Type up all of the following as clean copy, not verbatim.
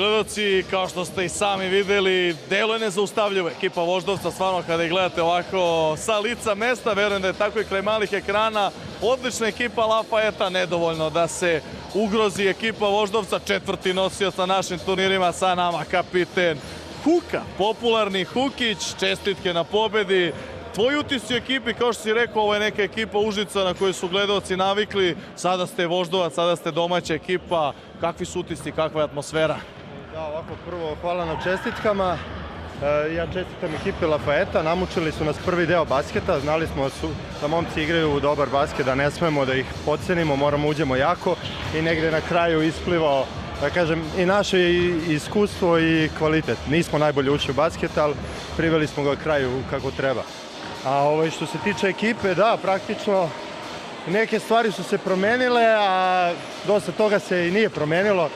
Gledaoci, kao što ste i sami videli, deluje nezaustavljivo. Ekipa Voždovca, stvarno kada ih gledate ovako sa lica mesta, verujem da je tako i kraj malih ekrana. Odlična ekipa Lafayeta, nedovoljno da se ugrozi ekipa Voždovca, četvrti nosioc na našim turnirima, sa nama kapiten Huka, popularni Hukić, čestitke na pobedi. Tvoj utisci u ekipi, kao što si rekao, ovo je neka ekipa Užica na koju su gledaoci navikli, sada ste Voždovac, sada ste domaća ekipa. Kakvi su utisci, kakva je atmosfera? Da, ovako prvo hvala na čestitkama. Ja čestitam ekipi Lafayeta, namučili su nas prvi deo basketa, znali smo da momci igraju dobar basket, da ne smemo da ih podcenimo, moramo uđemo jako i negde na kraju isplivao, da kažem, i naše iskustvo i kvalitet. Nismo najbolje ušli u basket, ali priveli smo ga kraju kako treba. A što se tiče ekipe, da, praktično neke stvari su se promenile, a dosta toga se i nije promenilo.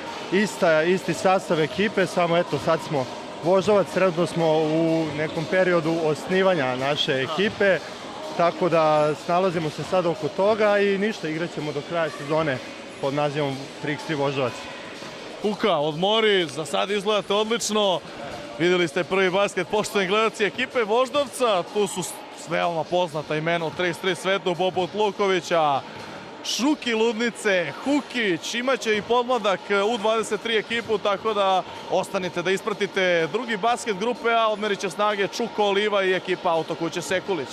Isti sastav ekipe, samo eto sad smo Voždovac, trenutno smo u nekom periodu osnivanja naše ekipe, tako da snalazimo se sad oko toga i ništa, igraćemo do kraja sezone pod nazivom 3x3 Voždovac. Huka, odmori, za sad izgledate odlično. Videli ste prvi basket, poštovani gledaoci ekipe Voždovca, tu su veoma poznata imena u 3x3 svetu poput Lukovića, Šuki Ludnice, Hukić, imaće i podmladak U23 ekipu, tako da ostanite da ispratite drugi basket grupe A, odmerit će snage Čuko Oliva i ekipa Autokuće Sekulić.